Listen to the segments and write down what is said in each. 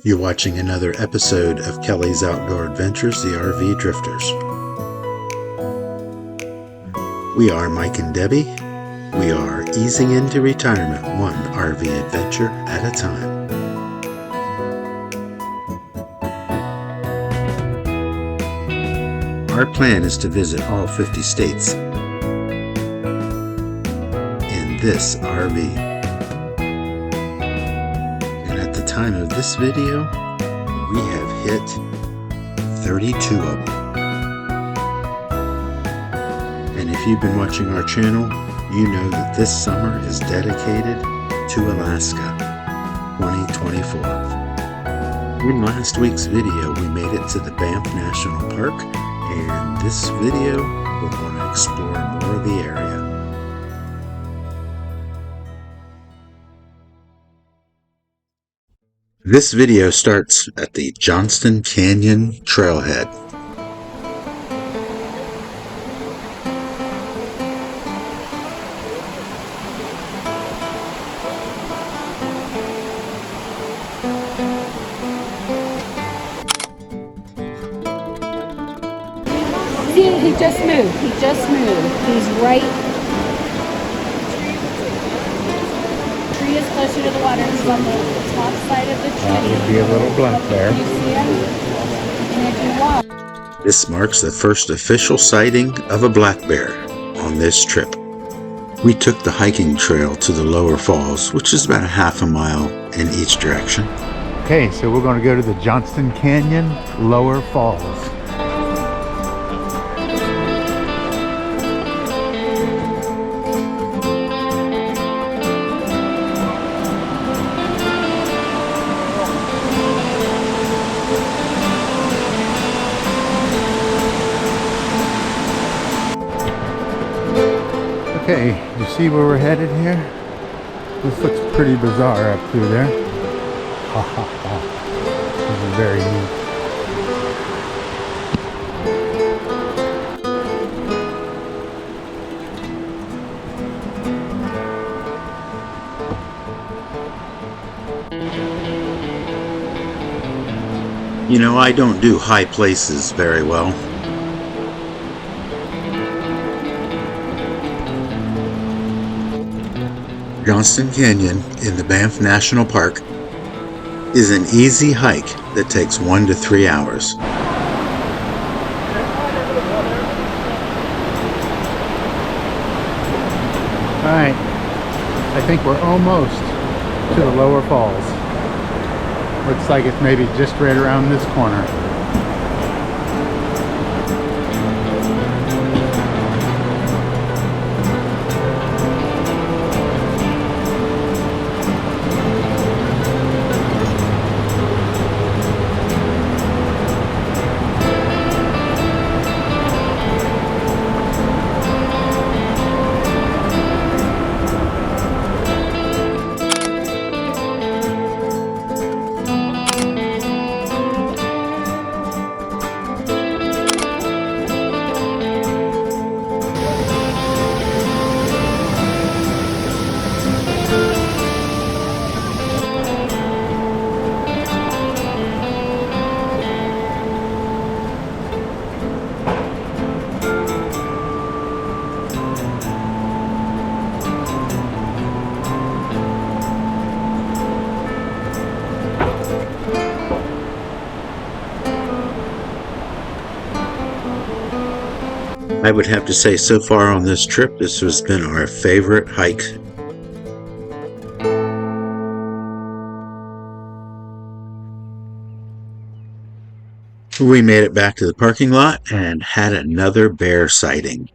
You're watching another episode of Kelley's Outdoor Adventures, the RV Drifters. We are Mike and Debbie. We are easing into retirement one RV adventure at a time. Our plan is to visit all 50 states in this RV. At the time of this video, we have hit 32 of them. And if you've been watching our channel, you know that this summer is dedicated to Alaska 2024. In last week's video, we made it to the Banff National Park, and this video, we're going to explore more of the area. This video starts at the Johnston Canyon trailhead. See, he just moved. He's right. Tree is closer to the water. He's on the top side of the tree. That would be a little blunt there. You see him? And if you walk. This marks the first official sighting of a black bear on this trip. We took the hiking trail to the lower falls, which is about a half a mile in each direction. Okay, so we're going to go to the Johnston Canyon Lower Falls. Okay, you see where we're headed here? This looks pretty bizarre up through there. Ha ha ha. This is very neat. You know, I don't do high places very well. Johnston Canyon in the Banff National Park is an easy hike that takes 1 to 3 hours. Alright, I think we're almost to the lower falls. Looks like it's maybe just right around this corner. I would have to say so far on this trip, this has been our favorite hike. We made it back to the parking lot and had another bear sighting.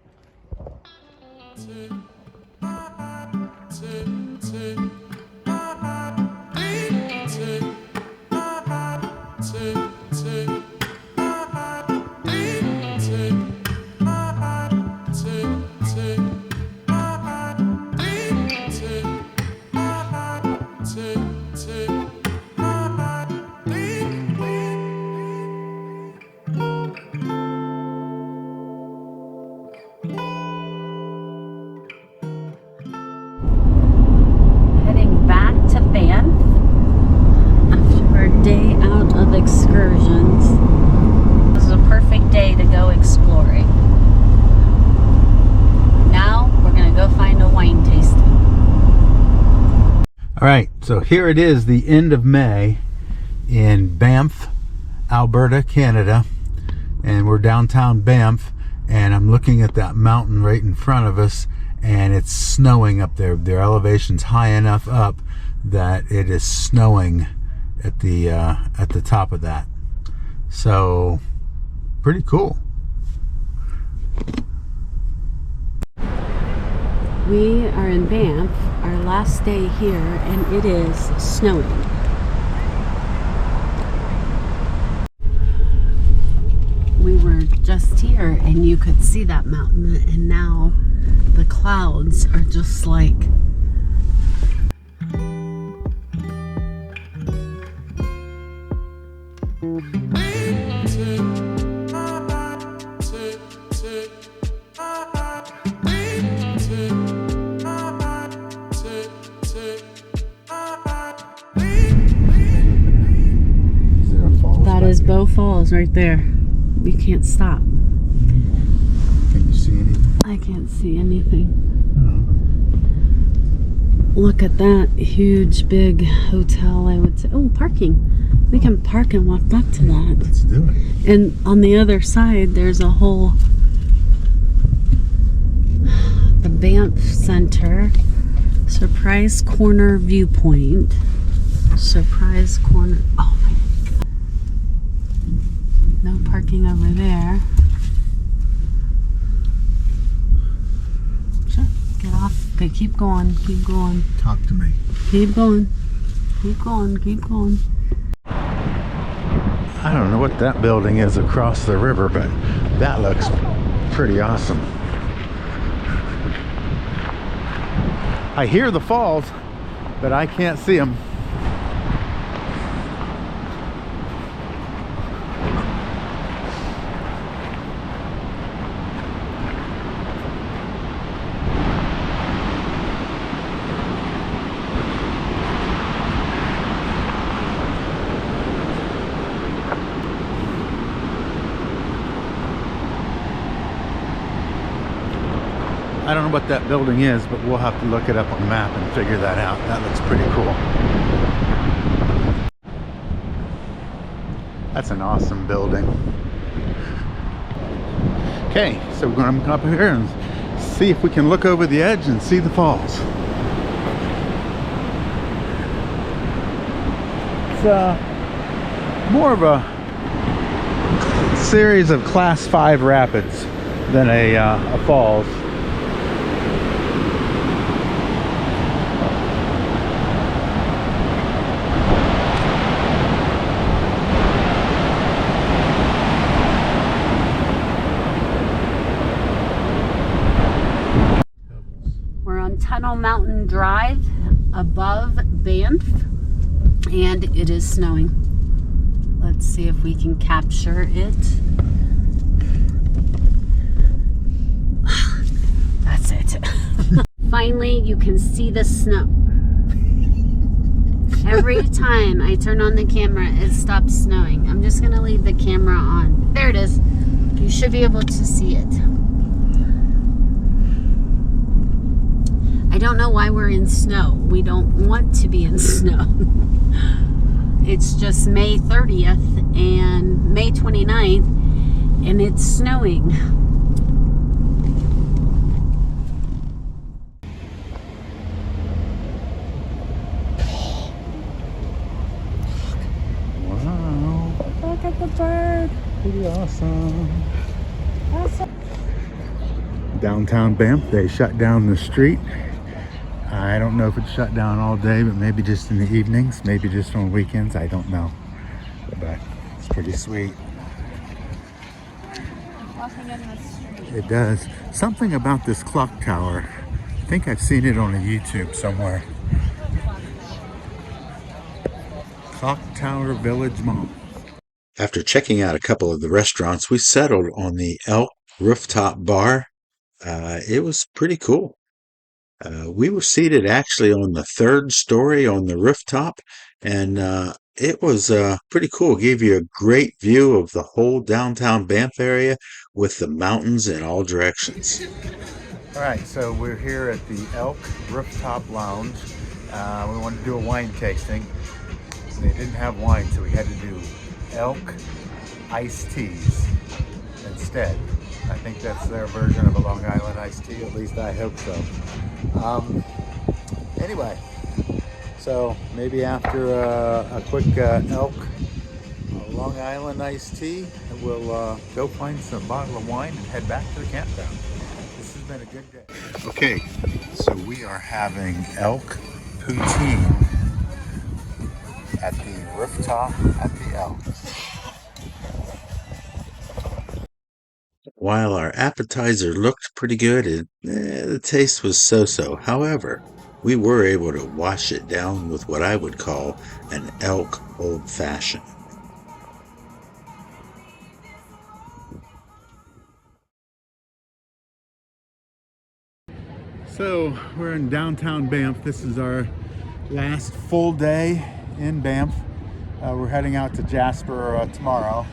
love excursions. This is a perfect day to go exploring. Now we're gonna go find a wine tasting. All right, so here it is, the end of May in Banff, Alberta, Canada, and we're downtown Banff, and I'm looking at that mountain right in front of us, and it's snowing up there. Their elevation's high enough up that it is snowing at the top of that. So pretty cool. We are in Banff, our last day here, and it is snowing. We were just here and you could see that mountain, and now the clouds are just like that is Bow Falls right there. We can't stop. Can you see anything? I can't see anything. Look at that huge big hotel, I would say. Oh, parking. We can park and walk back to that. Let's do it. And on the other side, there's a whole, the Banff Center, Surprise Corner Viewpoint. Surprise Corner. Oh my God. No parking over there. Sure, get off. Okay, keep going, keep going. Talk to me. Keep going. Keep going, keep going. I don't know what that building is across the river, but that looks pretty awesome. I hear the falls, but I can't see them. I don't know what that building is, but we'll have to look it up on the map and figure that out. That looks pretty cool. That's an awesome building. Okay, so we're going to come up here and see if we can look over the edge and see the falls. It's more of a series of class 5 rapids than a falls. Tunnel Mountain Drive above Banff, and it is snowing. Let's see if we can capture it. That's it. Finally, you can see the snow. Every time I turn on the camera, it stops snowing. I'm just gonna leave the camera on. There it is. You should be able to see it. I don't know why we're in snow. We don't want to be in snow. It's just May 30th and May 29th, and it's snowing. Wow. Look at the bird. Pretty awesome. Awesome. Downtown Banff, they shut down the street. I don't know if it's shut down all day, but maybe just in the evenings, maybe just on weekends. I don't know, but it's pretty sweet. Walking in the street. It does. Something about this clock tower. I think I've seen it on a YouTube somewhere. Clock Tower Village Mall. After checking out a couple of the restaurants, we settled on the Elk Rooftop Bar. It was pretty cool. We were seated actually on the third story on the rooftop, And it was pretty cool. It gave you a great view of the whole downtown Banff area with the mountains in all directions. All right, so we're here at the Elk Rooftop Lounge. We wanted to do a wine tasting. They didn't have wine, so we had to do elk iced teas instead. I think that's their version of a Long Island iced tea, at least I hope so. Anyway, so maybe after a quick elk Long Island iced tea, we'll go find some bottle of wine and head back to the campground. This has been a good day. Okay, so we are having elk poutine at the rooftop at the Elk. While our appetizer looked pretty good, the taste was so-so. However, we were able to wash it down with what I would call an elk old-fashioned. So we're in downtown Banff. This is our last full day in Banff. We're heading out to Jasper tomorrow.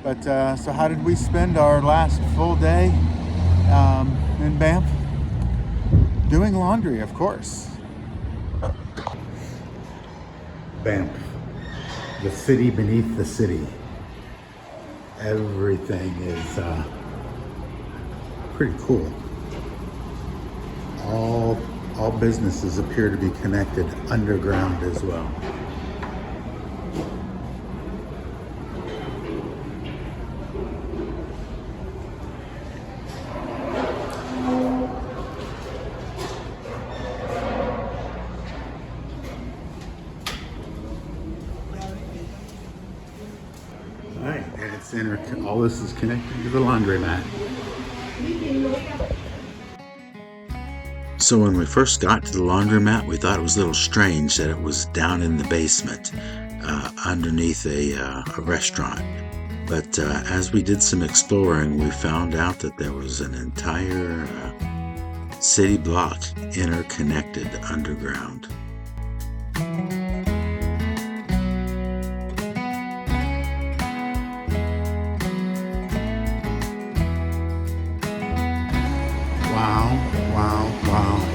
But so how did we spend our last full day in Banff? Doing laundry, of course. Banff, the city beneath the city. Everything is pretty cool. All businesses appear to be connected underground as well. All right, and it's all this is connected to the laundromat. So when we first got to the laundromat, we thought it was a little strange that it was down in the basement underneath a restaurant. But as we did some exploring, we found out that there was an entire city block interconnected underground. Wow, wow, wow.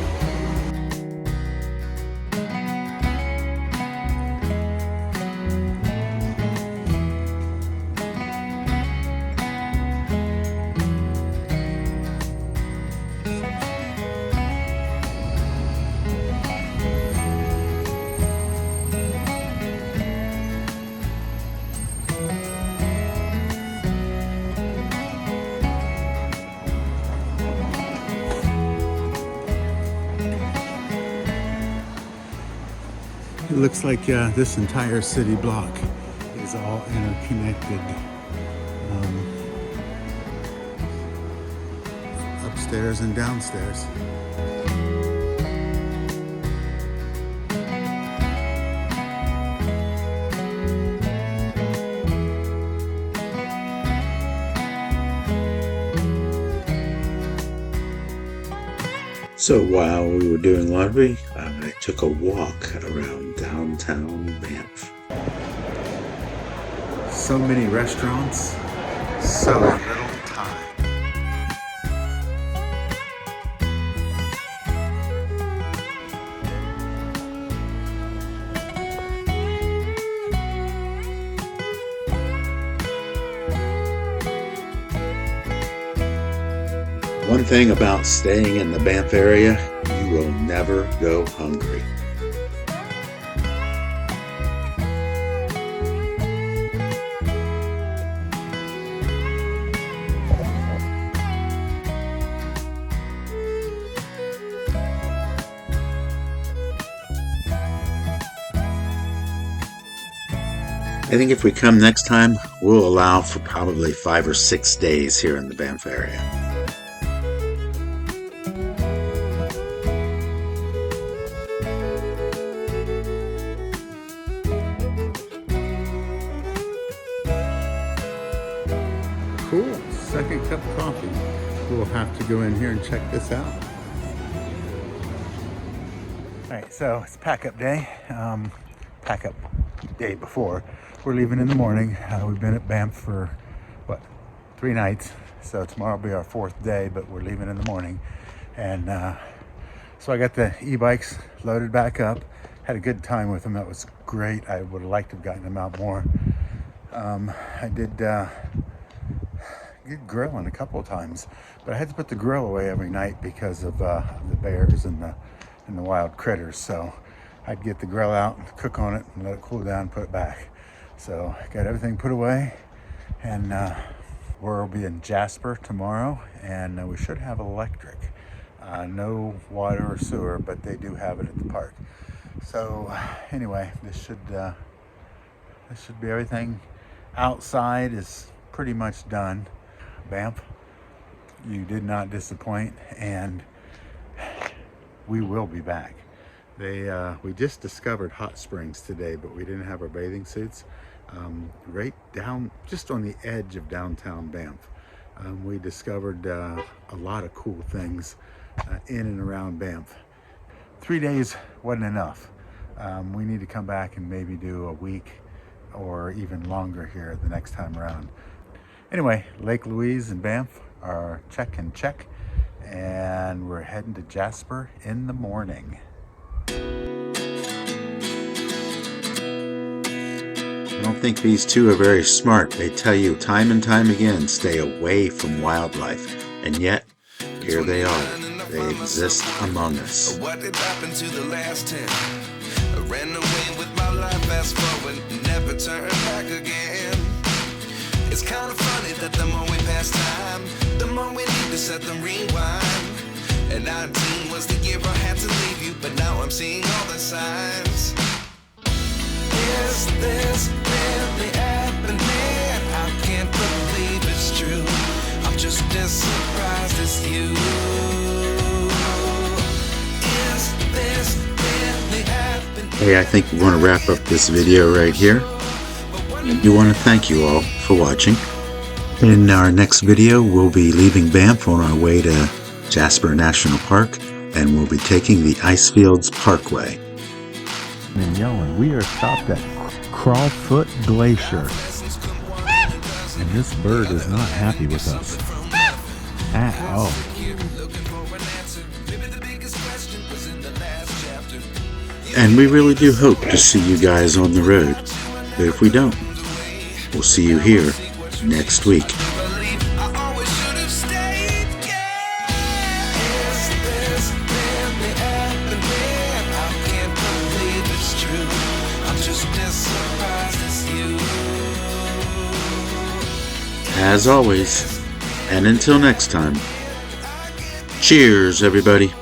It looks like this entire city block is all interconnected. Upstairs and downstairs. So while we were doing laundry, I took a walk around downtown Banff. So many restaurants, so little time. One thing about staying in the Banff area, you will never go hungry. I think if we come next time, we'll allow for probably 5 or 6 days here in the Banff area. Cool, second cup of coffee. We'll have to go in here and check this out. All right, so it's pack up day. Pack up day before. We're leaving in the morning. We've been at Banff for, 3 nights. So tomorrow will be our 4th day, but we're leaving in the morning. And so I got the e-bikes loaded back up. Had a good time with them. That was great. I would have liked to have gotten them out more. I did grilling a couple of times, but I had to put the grill away every night because of the bears and the wild critters. So I'd get the grill out, cook on it, and let it cool down, put it back. So I got everything put away, and we'll be in Jasper tomorrow, and we should have electric. No water or sewer, but they do have it at the park. So anyway, this should be everything. Outside is pretty much done. Banff, you did not disappoint, and we will be back. We just discovered hot springs today, but we didn't have our bathing suits. Right down, just on the edge of downtown Banff. We discovered a lot of cool things in and around Banff. 3 days wasn't enough. We need to come back and maybe do a week or even longer here the next time around. Anyway, Lake Louise and Banff are check, and we're heading to Jasper in the morning. I don't think these two are very smart. They tell you time and time again, stay away from wildlife. And yet, here they are. They exist among us. What did happen to the last 10? I ran away with my life, fast forward, never turn back again. It's kind of funny that the more we pass time, the more we need to set them rewind. And 19 was the year I had to leave you, but now I'm seeing all the signs. Is this really happening? I can't believe it's true. I'm just as surprised as you. Is this really happening? Hey, I think we're going to wrap up this video right here. I do want to thank you all for watching. In our next video, we'll be leaving Banff on our way to Jasper National Park, and we'll be taking the Icefields Parkway. And yelling, we are stopped at Crawfoot Glacier, and this bird is not happy with us at all. And we really do hope to see you guys on the road. But if we don't, we'll see you here next week. As always, and until next time, cheers, everybody.